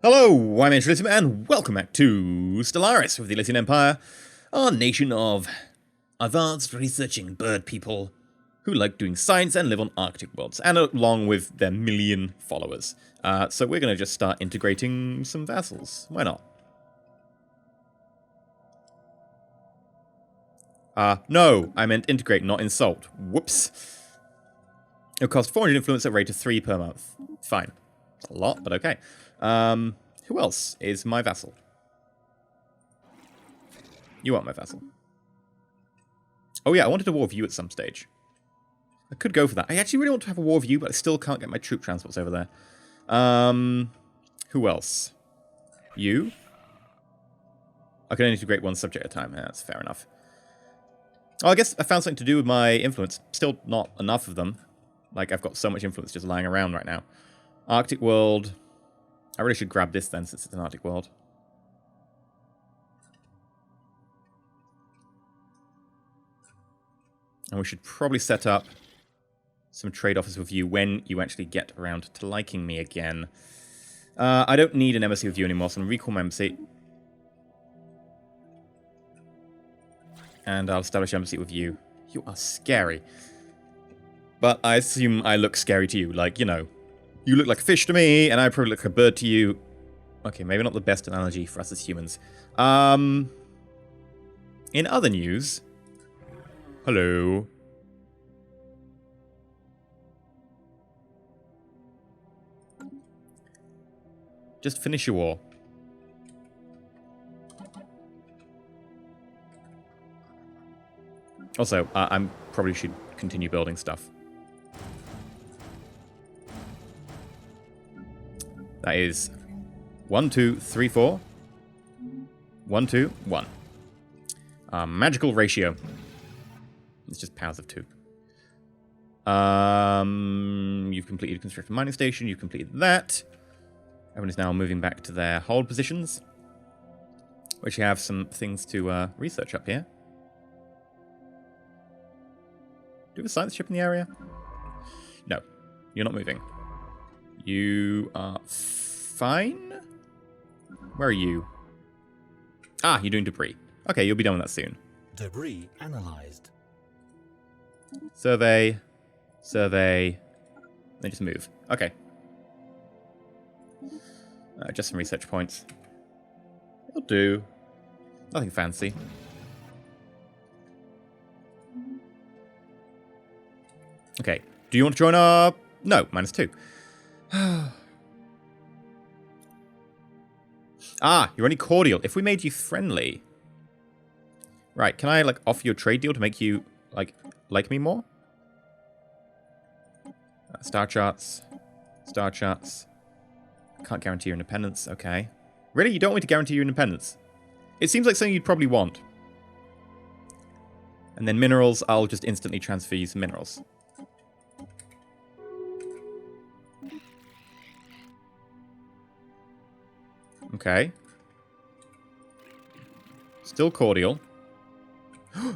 Hello, I'm EnterElysium, and welcome back to Stellaris with the Elysian Empire, our nation of advanced researching bird people who like doing science and live on Arctic worlds, and along with their million followers. So we're going to just start integrating some vassals. Why not? No, I meant integrate, not insult. Whoops. It'll cost 400 influence at a rate of 3 per month. Fine. It's a lot, but okay. Who else is my vassal? You aren't my vassal. Oh yeah, I wanted a war of you at some stage. I could go for that. I actually really want to have a war of you, but I still can't get my troop transports over there. Who else? You? I can only integrate one subject at a time. Yeah, that's fair enough. Oh, I guess I found something to do with my influence. Still not enough of them. Like, I've got so much influence just lying around right now. Arctic world. I really should grab this then, since it's an Arctic world. And we should probably set up some trade offers with you when you actually get around to liking me again. I don't need an embassy with you anymore, so I'm going to recall my embassy. And I'll establish embassy with you. You are scary. But I assume I look scary to you, like, you know. You look like a fish to me, and I probably look like a bird to you. Okay, maybe not the best analogy for us as humans. In other news... Hello. Just finish your war. Also, I probably should continue building stuff. That is 1, 2, 3, 4. 1, 2, 1. Magical ratio. It's just powers of 2. You've completed constructed mining station. You've completed that. Everyone is now moving back to their hold positions. We actually have some things to research up here. Do we have a science ship in the area? No. You're not moving. You are fine? Where are you? Ah, you're doing debris. Okay, you'll be done with that soon. Debris analyzed. Survey. Survey. Then just move. Okay. Just some research points. It'll do. Nothing fancy. Okay. Do you want to join our... No, -2. Ah, you're only cordial. If we made you friendly... Right, can I, like, offer you a trade deal to make you, like me more? Star charts. Star charts. Can't guarantee your independence. Okay. Really? You don't want me to guarantee your independence? It seems like something you'd probably want. And then minerals, I'll just instantly transfer you some minerals. Okay. Still cordial.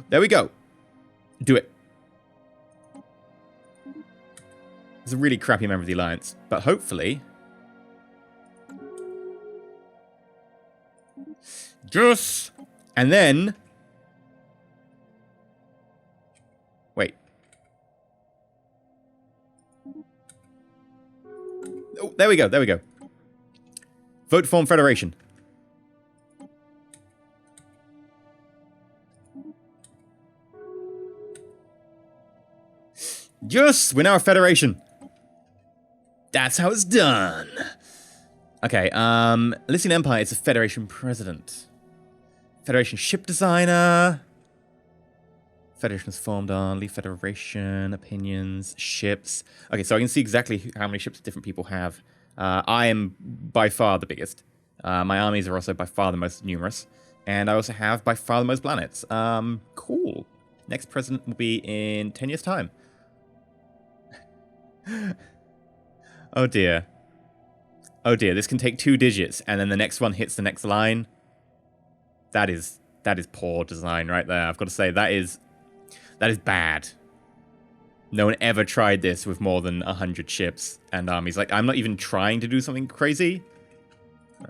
There we go. Do it. It's a really crappy member of the Alliance, but hopefully... Just... And then... Wait. Oh, there we go, there we go. Vote to form Federation. Yes, we're now a Federation. That's how it's done. Okay, Elysian Empire is a Federation president. Federation ship designer. Federation is formed on Leaf Federation, opinions, ships. Okay, so I can see exactly how many ships different people have. I am by far the biggest. My armies are also by far the most numerous. And I also have by far the most planets. Cool. Next president will be in 10 years' time. Oh dear. Oh dear, this can take 2 digits, and then the next one hits the next line. That is poor design right there. I've got to say, that is bad. No one ever tried this with more than 100 ships and armies. Like, I'm not even trying to do something crazy.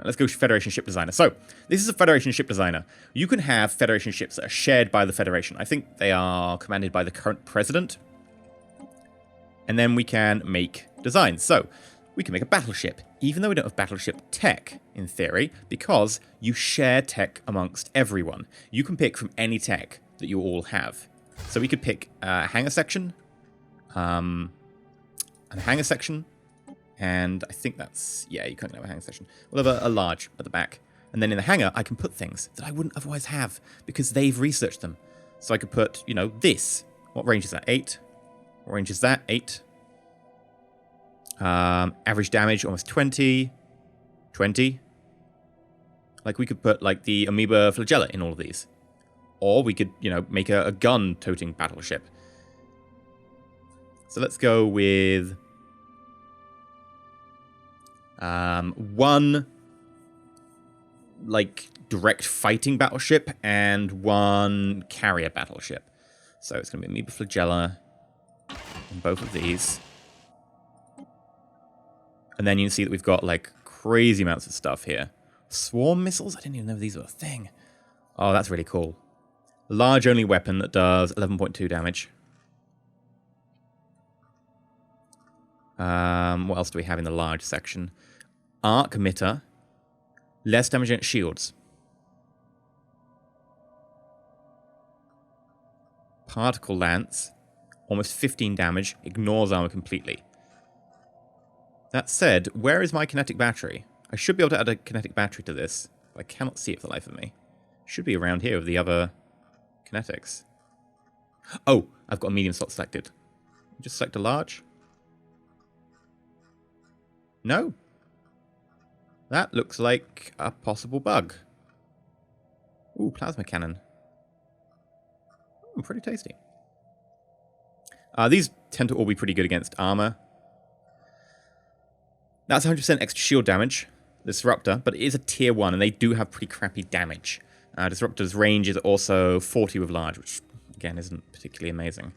Let's go Federation Ship Designer. So, this is a Federation Ship Designer. You can have Federation ships that are shared by the Federation. I think they are commanded by the current president. And then we can make designs. So, we can make a battleship, even though we don't have battleship tech, in theory, because you share tech amongst everyone. You can pick from any tech that you all have. So we could pick a hangar section, and a hangar section, and I think that's, yeah, you can't have a hangar section. We'll have a large at the back. And then in the hangar, I can put things that I wouldn't otherwise have, because they've researched them. So I could put, you know, this. What range is that? 8. What range is that? 8. Average damage, almost 20. 20. Like, we could put, like, the Amoeba Flagella in all of these. Or we could, you know, make a gun-toting battleship. So let's go with... one, like, direct fighting battleship and one carrier battleship. So it's going to be Amoeba Flagella in both of these. And then you can see that we've got, like, crazy amounts of stuff here. Swarm missiles? I didn't even know these were a thing. Oh, that's really cool. Large-only weapon that does 11.2 damage. What else do we have in the large section? Arc emitter. Less damage against shields. Particle lance. Almost 15 damage. Ignores armor completely. That said, where is my kinetic battery? I should be able to add a kinetic battery to this, but I cannot see it for the life of me. Should be around here with the other kinetics. Oh, I've got a medium slot selected. Just select a large. No. That looks like a possible bug. Ooh, plasma cannon. Ooh, pretty tasty. These tend to all be pretty good against armor. That's 100% extra shield damage, Disruptor, but it is a tier 1, and they do have pretty crappy damage. Disruptor's range is also 40 with large, which, again, isn't particularly amazing.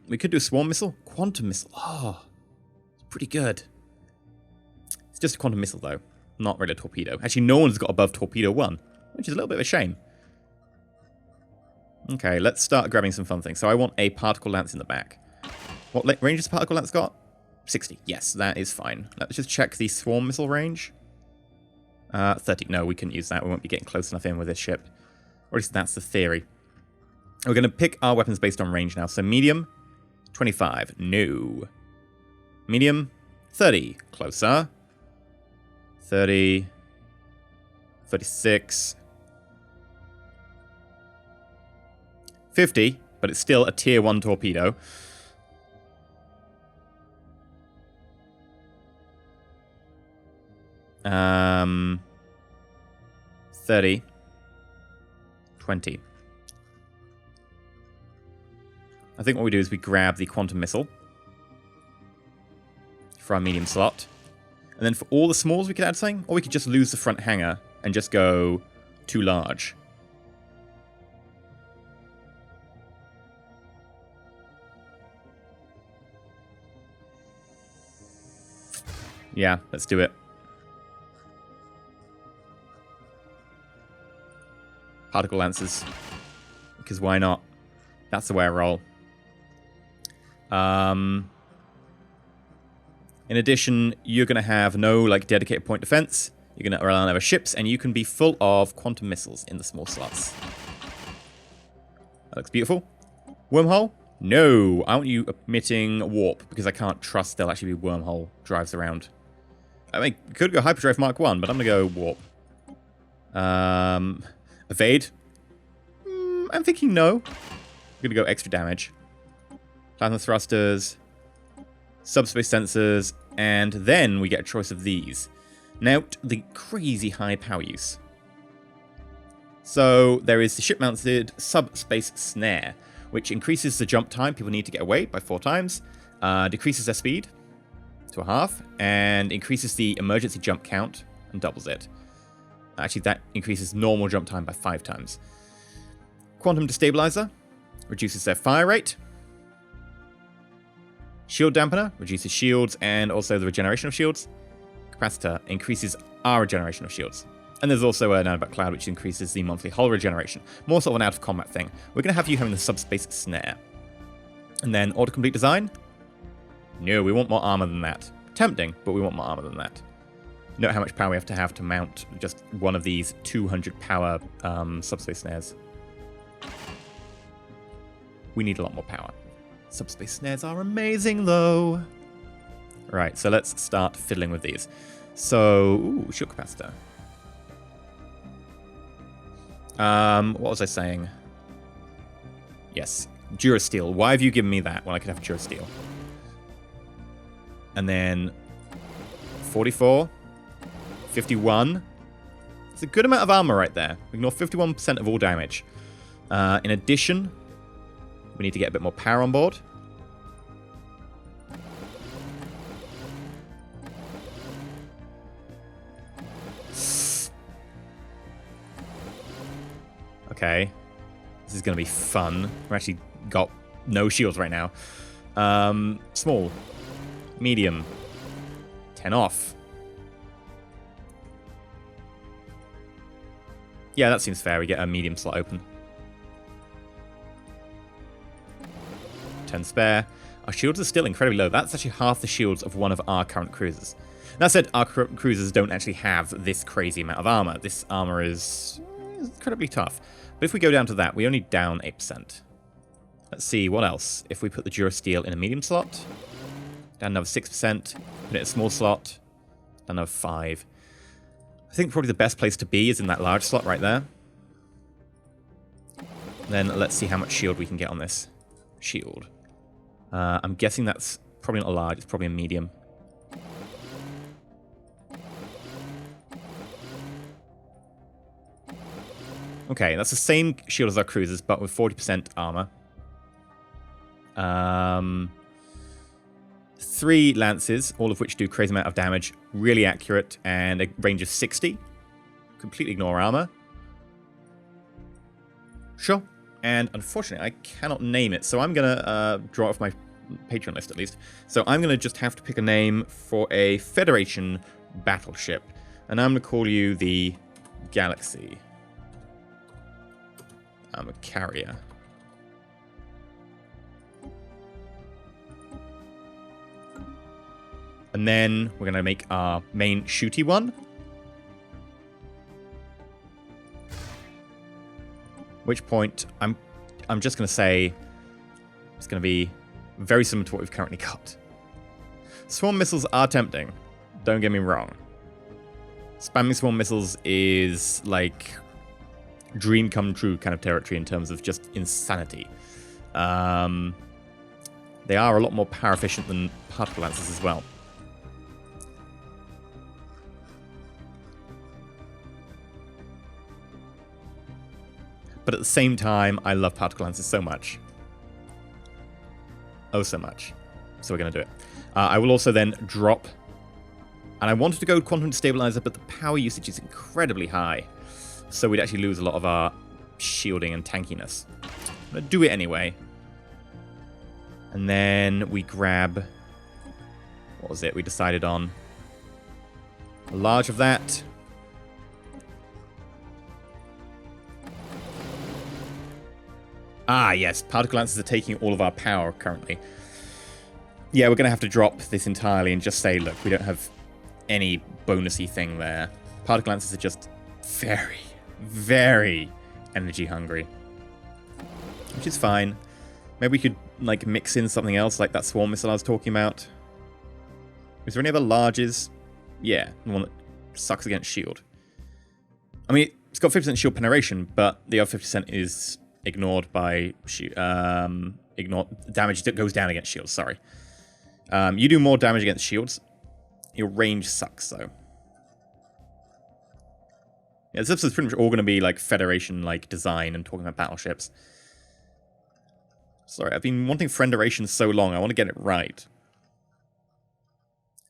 We could do a swarm missile. Quantum missile. Oh, it's pretty good. It's just a quantum missile, though. Not really a torpedo. Actually, no one's got above torpedo 1, which is a little bit of a shame. Okay, let's start grabbing some fun things. So I want a particle lance in the back. What range has the particle lance got? 60. Yes, that is fine. Let's just check the swarm missile range. 30. No, we couldn't use that. We won't be getting close enough in with this ship. Or at least that's the theory. We're going to pick our weapons based on range now. So medium, 25. No. Medium, 30. Closer. 30. 36. 50, but it's still a tier 1 torpedo. Um, 30. 20. I think what we do is we grab the quantum missile for our medium slot. And then for all the smalls we could add something, or we could just lose the front hangar and just go too large. Yeah, let's do it. Particle lances. Because why not? That's the way I roll. In addition, you're going to have no like dedicated point defense. You're going to rely on other ships, and you can be full of quantum missiles in the small slots. That looks beautiful. Wormhole? No, I want you emitting warp, because I can't trust there'll actually be wormhole drives around. I mean, could go Hyperdrive Mark 1, but I'm going to go warp. Evade? I'm thinking no. I'm going to go extra damage. Plasma thrusters. Subspace sensors. And then we get a choice of these. Now, the crazy high power use. So, there is the ship-mounted subspace snare, which increases the jump time people need to get away by 4 times, decreases their speed to a half, and increases the emergency jump count and doubles it. Actually, that increases normal jump time by 5 times. Quantum Destabilizer reduces their fire rate. Shield Dampener reduces shields and also the regeneration of shields. capacitor increases our regeneration of shields. And there's also an Nanobat Cloud, which increases the monthly hull regeneration. More sort of an out-of-combat thing. We're going to have you having the subspace snare. And then autocomplete design? No, we want more armor than that. Tempting, but we want more armor than that. Note how much power we have to mount just one of these 200 power subspace snares. We need a lot more power. Subspace snares are amazing, though. Right, so let's start fiddling with these. So, ooh, shield capacitor. What was I saying? Yes, Durasteel. Why have you given me that when I could have Durasteel? And then 44, 51. It's a good amount of armor right there. Ignore 51% of all damage. In addition, we need to get a bit more power on board. Okay. This is going to be fun. We've actually got no shields right now. Small. Medium. 10 off. Yeah, that seems fair. We get a medium slot open. 10 spare. Our shields are still incredibly low. That's actually half the shields of one of our current cruisers. That said, our cruisers don't actually have this crazy amount of armor. This armor is incredibly tough. But if we go down to that, we only down 8%. Let's see, what else? If we put the Durasteel in a medium slot, down another 6%. Put it in a small slot, down another 5%. I think probably the best place to be is in that large slot right there. Then let's see how much shield we can get on this. Shield. I'm guessing that's probably not a large, it's probably a medium. Okay, that's the same shield as our cruisers, but with 40% armor. 3 lances, all of which do crazy amount of damage, really accurate, and a range of 60. Completely ignore armor. Sure. And unfortunately, I cannot name it, so I'm going to draw it off my Patreon list at least. So I'm going to just have to pick a name for a Federation battleship. And I'm going to call you the Galaxy. I'm a carrier. And then we're going to make our main shooty one. At which point, I'm just going to say it's going to be very similar to what we've currently got. Swarm missiles are tempting. Don't get me wrong. Spamming swarm missiles is like dream come true kind of territory in terms of just insanity. They are a lot more power efficient than particle lancers as well. But at the same time, I love particle lancers so much. Oh, so much. So we're going to do it. I will also then drop. And I wanted to go quantum stabilizer, but the power usage is incredibly high. So we'd actually lose a lot of our shielding and tankiness. I'm going to do it anyway. And then we grab... What was it? We decided on a large of that. Ah, yes. Particle lancers are taking all of our power currently. Yeah, we're going to have to drop this entirely and just say, look, we don't have any bonusy thing there. Particle lancers are just very, very energy hungry. Which is fine. Maybe we could, like, mix in something else, like that swarm missile I was talking about. Is there any other larges? Yeah, the one that sucks against shield. I mean, it's got 50% shield penetration, but the other 50% is ignored by damage that goes down against shields, sorry. You do more damage against shields. Your range sucks, though. Yeah, this episode's pretty much all going to be like Federation-like design and talking about battleships. Sorry, I've been wanting Frienderation so long, I want to get it right.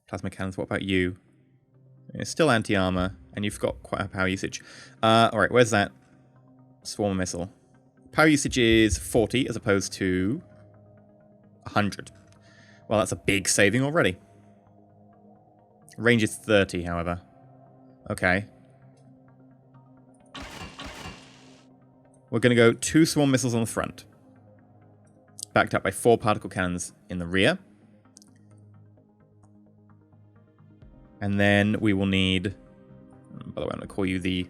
Plasma cannons, what about you? It's still anti-armor, and you've got quite a power usage. Alright, where's that swarm missile? Power usage is 40 as opposed to 100. Well, that's a big saving already. Range is 30, however. Okay. We're going to go 2 swarm missiles on the front. Backed up by 4 particle cannons in the rear. And then we will need... By the way, I'm going to call you the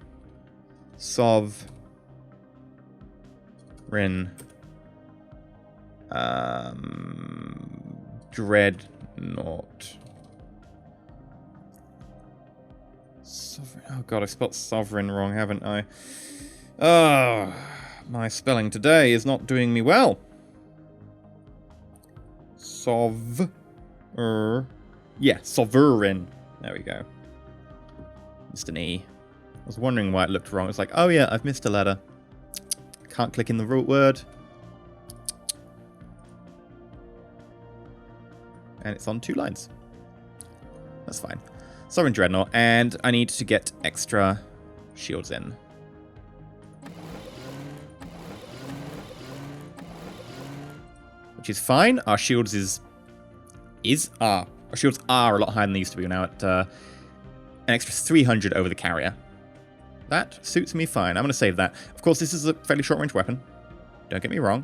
Sovereign Dreadnought. Oh god, I spelled sovereign wrong, haven't I? Oh, my spelling today is not doing me well. Yeah, sovereign. There we go. Missed an E. I was wondering why it looked wrong. It's like, oh yeah, I've missed a letter. Can't click in the root word. And it's on 2 lines. That's fine. Sovereign Dreadnought, and I need to get extra shields in. Which is fine. Our shields our shields are a lot higher than they used to be. We're now at an extra 300 over the carrier. That suits me fine. I'm going to save that. Of course, this is a fairly short-range weapon. Don't get me wrong.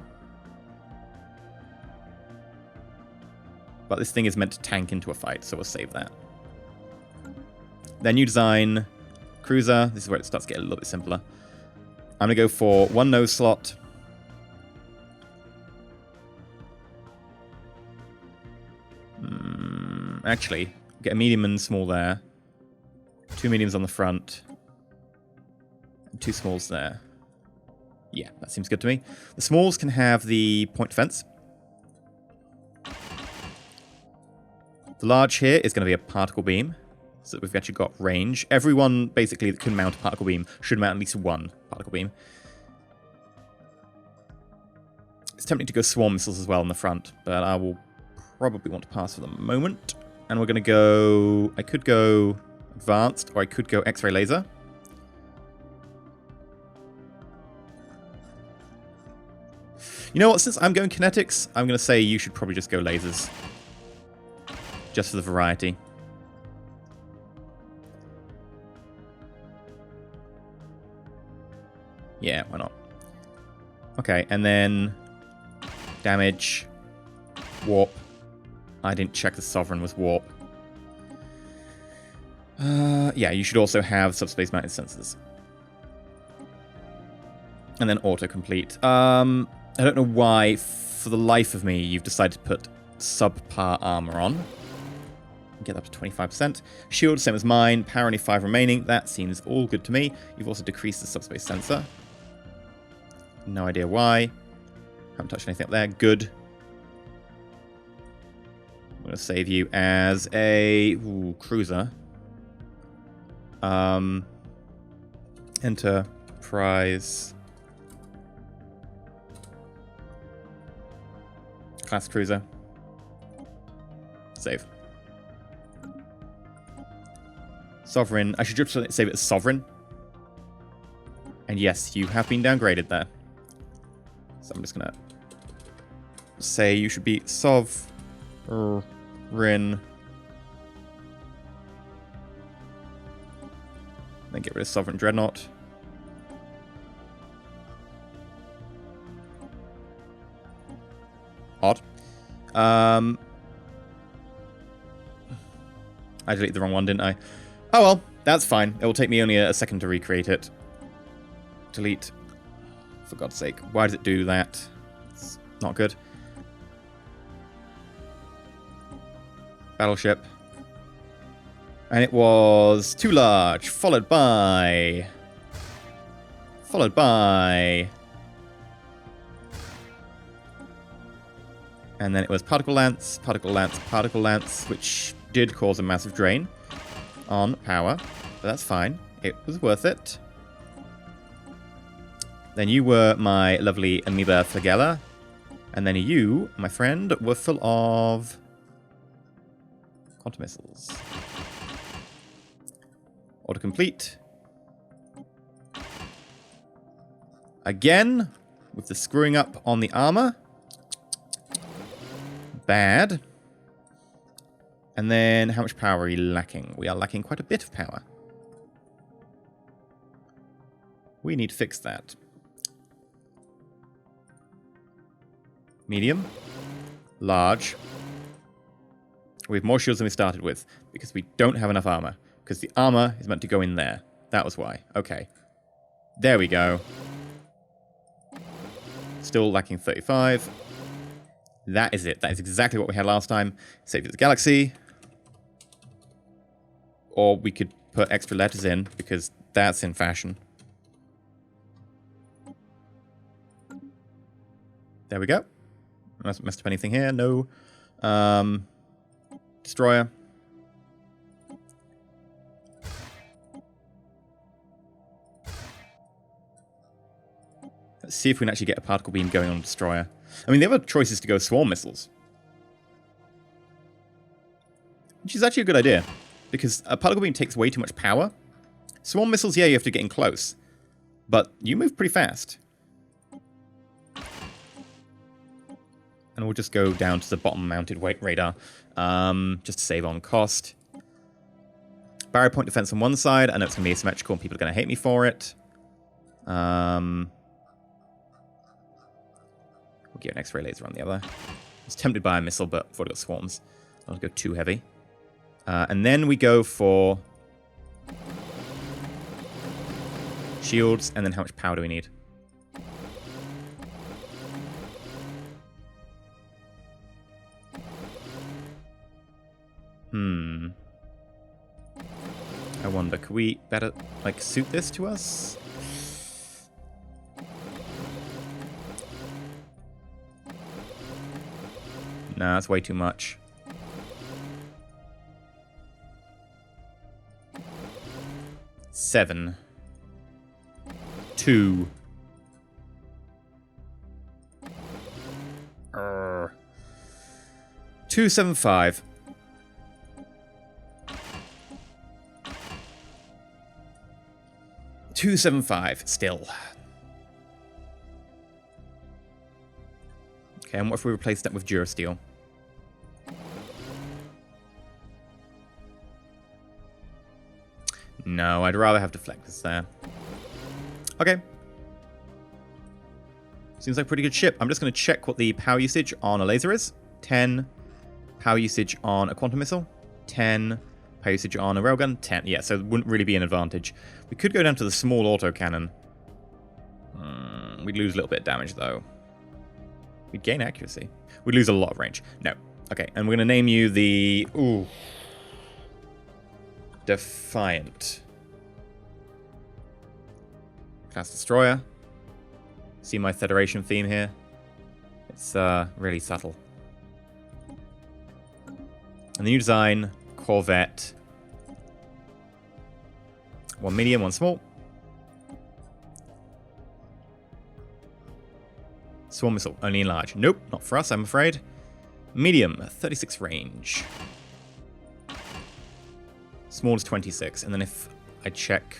But this thing is meant to tank into a fight, so we'll save that. Then new design, cruiser. This is where it starts to get a little bit simpler. I'm going to go for 1 nose slot. Actually, get a medium and small there. 2 mediums on the front. And 2 smalls there. Yeah, that seems good to me. The smalls can have the point defense. The large here is going to be a particle beam. So that we've actually got range. Everyone, basically, that can mount a particle beam should mount at least 1 particle beam. It's tempting to go swarm missiles as well in the front, but I will probably want to pass for the moment. And we're going to go... I could go advanced, or I could go X-ray laser. You know what? Since I'm going kinetics, I'm going to say you should probably just go lasers. Just for the variety. Yeah, why not? Okay, and then damage, warp. I didn't check the Sovereign was warp. Yeah, you should also have subspace mounted sensors. And then autocomplete. I don't know why, for the life of me, you've decided to put subpar armor on. Get up to 25%. Shield, same as mine. Power only 5 remaining. That seems all good to me. You've also decreased the subspace sensor. No idea why. Haven't touched anything up there. Good. I'm going to save you as a cruiser. Enterprise class cruiser. Save. Sovereign. I should just save it as Sovereign. And yes, you have been downgraded there. So I'm just going to say you should be Sovereign. Then get rid of Sovereign Dreadnought. Odd. I deleted the wrong one, didn't I? Oh well, that's fine. It will take me only a second to recreate it. Delete. For God's sake. Why does it do that? It's not good. Battleship. And it was too large. Followed by... And then it was Particle Lance, which did cause a massive drain on power. But that's fine. It was worth it. Then you were my lovely Amoeba Flagella. And then you, my friend, were full of quantum missiles. Autocomplete. Again, with the screwing up on the armor. Bad. And then how much power are we lacking? We are lacking quite a bit of power. We need to fix that. Medium. Large. We have more shields than we started with because we don't have enough armor. Because the armor is meant to go in there. That was why. Okay. There we go. Still lacking 35. That is it. That is exactly what we had last time. Save the galaxy. Or we could put extra letters in because that's in fashion. There we go. Messed up anything here? No. Destroyer. Let's see if we can actually get a particle beam going on a destroyer. I mean, the other choice is to go swarm missiles. Which is actually a good idea. Because a particle beam takes way too much power. Swarm missiles, yeah, you have to get in close. But you move pretty fast. And we'll just go down to the bottom-mounted radar, just to save on cost. Barrier point defense on one side. I know it's going to be asymmetrical and people are going to hate me for it. We'll get an X-ray laser on the other. I was tempted by a missile, but I've already got swarms. I'll go too heavy. And then we go for shields, and then how much power do we need? I wonder, could we better, like, suit this to us? Nah, that's way too much. Seven. 2. 275. $275 still. Okay, and what if we replace that with Durasteel? No, I'd rather have deflectors there. Okay. Seems like a pretty good ship. I'm just going to check what the power usage on a laser is. 10. Power usage on a quantum missile. 10. Power usage on a railgun. 10. Yeah, so it wouldn't really be an advantage. We could go down to the small autocannon. We'd lose a little bit of damage, though. We'd gain accuracy. We'd lose a lot of range. No. Okay, and we're going to name you the... Ooh. Defiant. Class Destroyer. See my Federation theme here? It's really subtle. And the new design, Corvette. One medium, one small. Swarm missile, only in large. Nope, not for us, I'm afraid. Medium, 36 range. Small is 26. And then if I check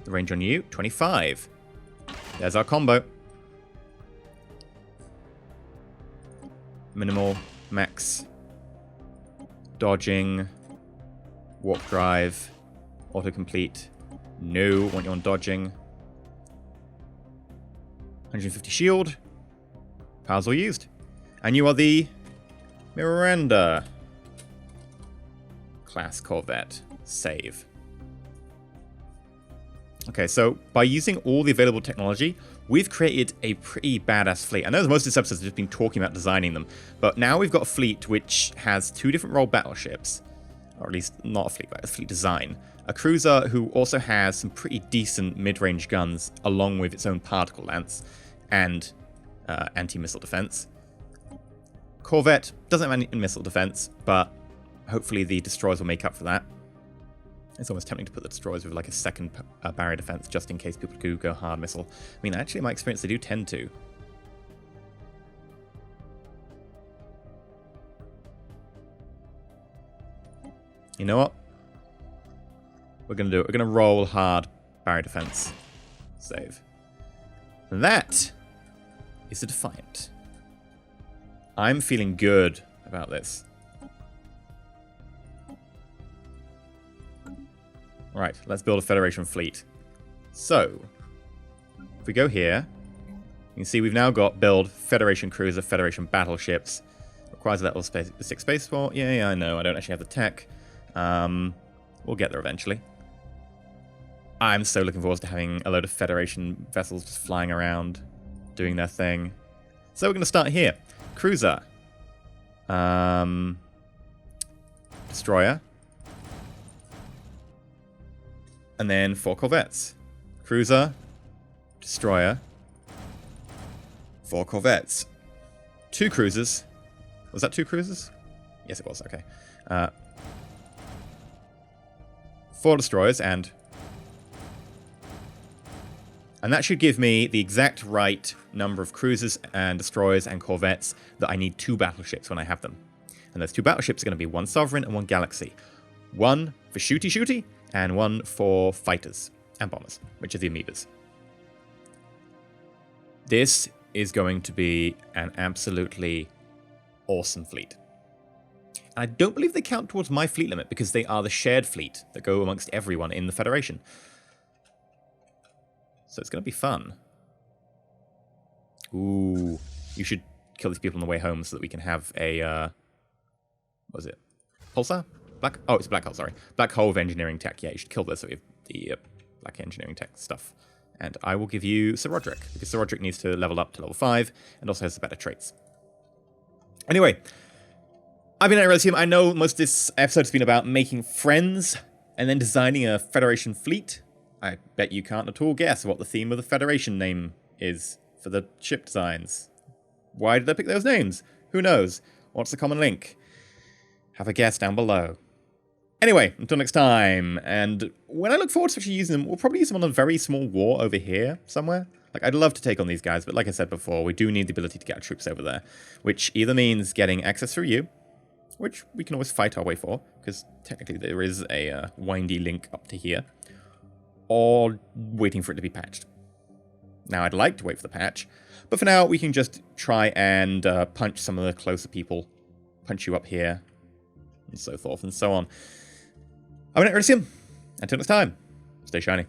the range on you, 25. There's our combo. Minimal, max, dodging, warp drive, autocomplete. No, want you on dodging. 150 shield. Powers all used. And you are the Miranda class Corvette. Save. Okay, so by using all the available technology, we've created a pretty badass fleet. I know most of this episode has just been talking about designing them, but now we've got a fleet which has 2 different role battleships, or at least not a fleet, but a fleet design. A cruiser who also has some pretty decent mid-range guns, along with its own particle lance and anti-missile defense. Corvette doesn't have any missile defense, but hopefully the destroyers will make up for that. It's almost tempting to put the destroyers with like a second barrier defense just in case people do go hard missile. I mean, actually, in my experience, they do tend to. You know what? We're going to do it. We're going to roll hard barrier defense. Save. That is a Defiant. I'm feeling good about this. Right, let's build a Federation fleet. So, if we go here, you can see we've now got build Federation cruiser, Federation battleships. Requires a level 6 spaceport. Yeah, I know. I don't actually have the tech. We'll get there eventually. I'm so looking forward to having a load of Federation vessels just flying around, doing their thing. So we're going to start here. Cruiser. Destroyer. And then 4 corvettes. Cruiser. Destroyer. 4 corvettes. 2 cruisers. Was that 2 cruisers? Yes, it was. Okay. 4 destroyers and that should give me the exact right number of cruisers and destroyers and corvettes that I need 2 battleships when I have them. And those 2 battleships are going to be 1 Sovereign and 1 Galaxy. 1 for shooty and 1 for fighters and bombers, which are the amoebas. This is going to be an absolutely awesome fleet. And I don't believe they count towards my fleet limit because they are the shared fleet that go amongst everyone in the Federation. So it's going to be fun. Ooh, you should kill these people on the way home so that we can have a, what was it? Pulsar? Oh, it's a black hole, sorry. Black hole of engineering tech. Yeah, you should kill this so we have the black engineering tech stuff. And I will give you Sir Roderick, because Sir Roderick needs to level up to level 5 and also has the better traits. Anyway, I've been EnterElysium. I know most of this episode has been about making friends and then designing a Federation fleet. I bet you can't at all guess what the theme of the Federation name is for the ship designs. Why did I pick those names? Who knows? What's the common link? Have a guess down below. Anyway, until next time. And when I look forward to actually using them, we'll probably use them on a very small war over here somewhere. Like, I'd love to take on these guys, but like I said before, we do need the ability to get our troops over there, which either means getting access through you, which we can always fight our way for, because technically there is a windy link up to here, or waiting for it to be patched. Now, I'd like to wait for the patch, but for now, we can just try and punch some of the closer people, punch you up here, and so forth and so on. I'm EnterElysium. Until next time, stay shiny.